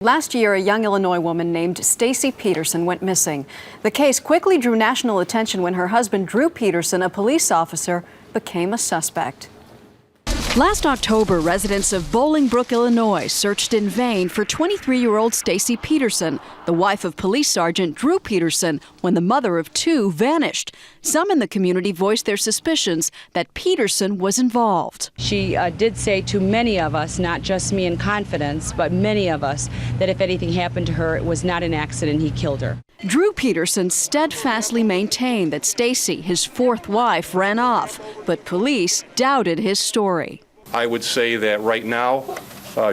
Last year, a young Illinois woman named Stacy Peterson went missing. The case quickly drew national attention when her husband, Drew Peterson, a police officer, became a suspect. Last October, residents of Bolingbrook, Illinois, searched in vain for 23-year-old Stacy Peterson, the wife of Police Sergeant Drew Peterson, when the mother of two vanished. Some in the community voiced their suspicions that Peterson was involved. She did say to many of us, not just me in confidence, but many of us, that if anything happened to her, it was not an accident, he killed her. Drew Peterson steadfastly maintained that Stacy, his fourth wife, ran off, but police doubted his story. I would say that right now,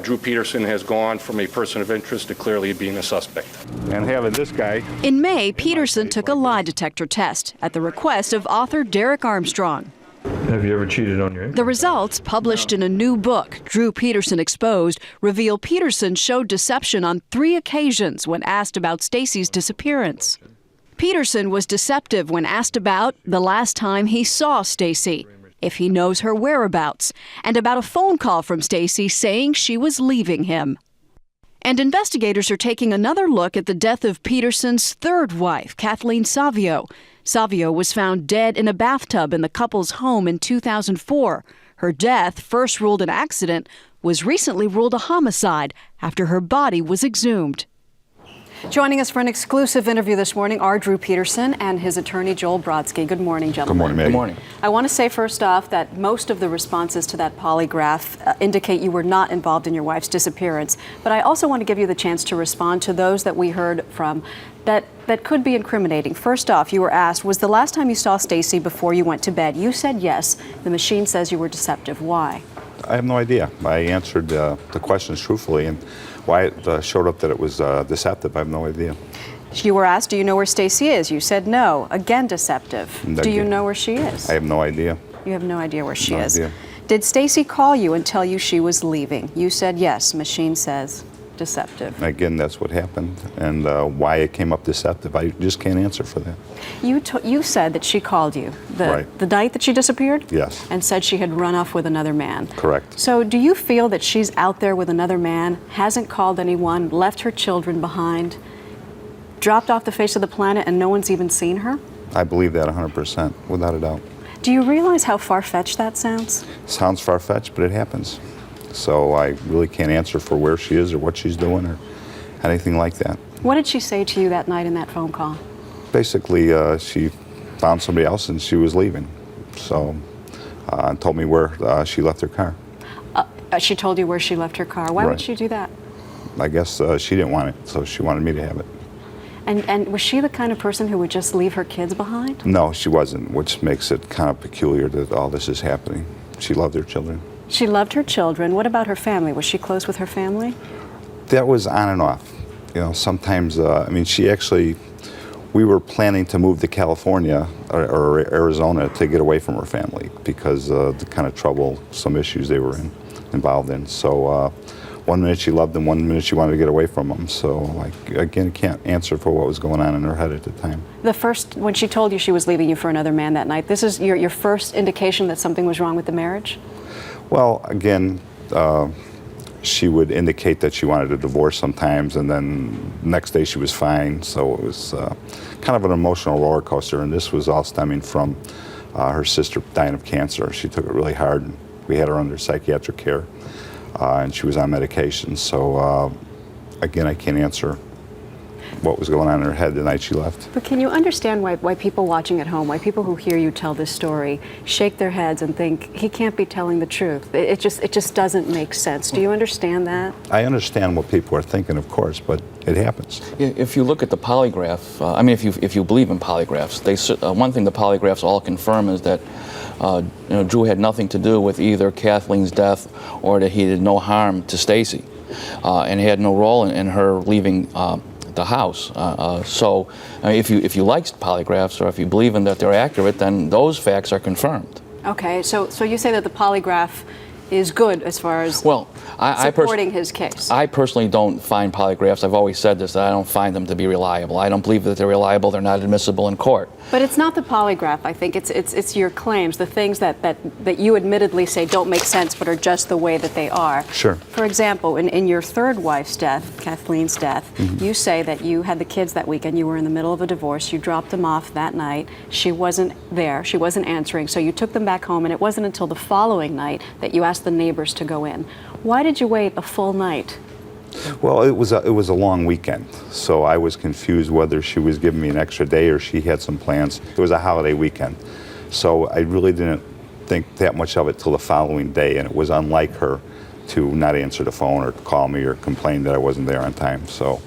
Drew Peterson has gone from a person of interest to clearly being a suspect. And having this guy. In May, Peterson took a lie detector test at the request of author Derek Armstrong. Have you ever cheated on your income? The results, published in a new book, Drew Peterson Exposed, reveal Peterson showed deception on 3 occasions when asked about Stacy's disappearance. Peterson was deceptive when asked about the last time he saw Stacy, if he knows her whereabouts, and about a phone call from Stacy saying she was leaving him. And investigators are taking another look at the death of Peterson's third wife, Kathleen Savio. Savio was found dead in a bathtub in the couple's home in 2004. Her death, first ruled an accident, was recently ruled a homicide after her body was exhumed. Joining us for an exclusive interview this morning are Drew Peterson and his attorney, Joel Brodsky. Good morning, gentlemen. Good morning, Maggie. Good morning. I want to say first off that most of the responses to that polygraph indicate you were not involved in your wife's disappearance. But I also want to give you the chance to respond to those that we heard from that could be incriminating. First off, you were asked, was the last time you saw Stacy before you went to bed? You said yes. The machine says you were deceptive. Why? I have no idea. I answered the questions truthfully, and why it showed up that it was deceptive, I have no idea. You were asked, do you know where Stacy is? You said no. Again, deceptive. Again. Do you know where she is? I have no idea. You have no idea where she No is. idea. Did Stacy call you and tell you she was leaving? You said yes. Machine says deceptive. Again, that's what happened, and why it came up deceptive, I just can't answer for that. You said that she called you Right. the night that she disappeared? Yes. And said she had run off with another man. Correct. So do you feel that she's out there with another man, hasn't called anyone, left her children behind, dropped off the face of the planet, and no one's even seen her? I believe that 100%, without a doubt. Do you realize how far-fetched that sounds? Sounds far-fetched, but it happens. So I really can't answer for where she is or what she's doing or anything like that. What did she say to you that night in that phone call? Basically, she found somebody else and she was leaving. So, and told me where she left her car. She told you where she left her car. Why would Right. she do that? I guess she didn't want it, so she wanted me to have it. And was she the kind of person who would just leave her kids behind? No, she wasn't, which makes it kind of peculiar that all this is happening. She loved her children. She loved her children. What about her family? Was she close with her family? That was on and off. You know, sometimes, I mean, we were planning to move to California or Arizona to get away from her family because of the kind of trouble, some issues they were involved in. So one minute she loved them, one minute she wanted to get away from them. So I, again, can't answer for what was going on in her head at the time. When she told you she was leaving you for another man that night, this is your first indication that something was wrong with the marriage? Well, again, she would indicate that she wanted a divorce sometimes, and then the next day she was fine. So it was kind of an emotional roller coaster, and this was all stemming from her sister dying of cancer. She took it really hard, and we had her under psychiatric care, and she was on medication. So again, I can't answer what was going on in her head the night she left. But can you understand why people watching at home, why people who hear you tell this story shake their heads and think, he can't be telling the truth? It just doesn't make sense. Do you understand that? I understand what people are thinking, of course, but it happens. If you look at the polygraph, I mean, if you believe in polygraphs, one thing the polygraphs all confirm is that Drew had nothing to do with either Kathleen's death or that he did no harm to Stacy, and he had no role in her leaving the house. So if you like polygraphs or if you believe in that they're accurate, then those facts are confirmed. Okay, so you say that the polygraph is good as far as Well, supporting his case. I personally don't find polygraphs, I've always said this, that I don't find them to be reliable. I don't believe that they're reliable, they're not admissible in court. But it's not the polygraph, I think. It's your claims, the things that you admittedly say don't make sense but are just the way that they are. Sure. For example, in your third wife's death, Kathleen's death, you say that you had the kids that weekend, you were in the middle of a divorce, you dropped them off that night, she wasn't there, she wasn't answering, so you took them back home, and it wasn't until the following night that you asked the neighbors to go in. Why did you wait a full night? Well, it was a long weekend, so I was confused whether she was giving me an extra day or she had some plans. It was a holiday weekend, so I really didn't think that much of it till the following day, and it was unlike her to not answer the phone or call me or complain that I wasn't there on time. So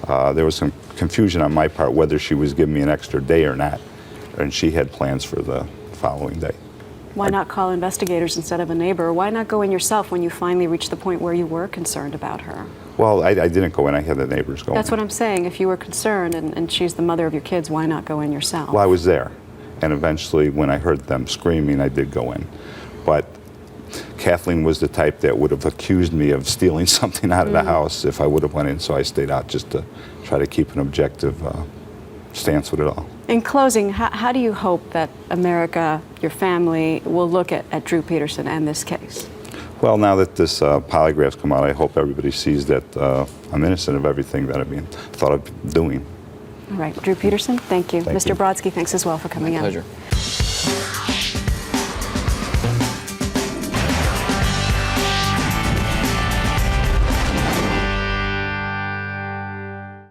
there was some confusion on my part whether she was giving me an extra day or not, and she had plans for the following day. Why not call investigators instead of a neighbor? Why not go in yourself when you finally reached the point where you were concerned about her? Well, I didn't go in. I had the neighbors go in. That's what I'm saying. If you were concerned and she's the mother of your kids, why not go in yourself? Well, I was there, and eventually when I heard them screaming, I did go in. But Kathleen was the type that would have accused me of stealing something out of the house if I would have went in, so I stayed out just to try to keep an objective stance with it all. In closing, how do you hope that America, your family, will look at Drew Peterson and this case? Well, now that this polygraph's come out, I hope everybody sees that I'm innocent of everything that I've been thought of doing. All right, Drew Peterson, thank you. Thank Mr. you. Brodsky, thanks as well for coming in. Pleasure.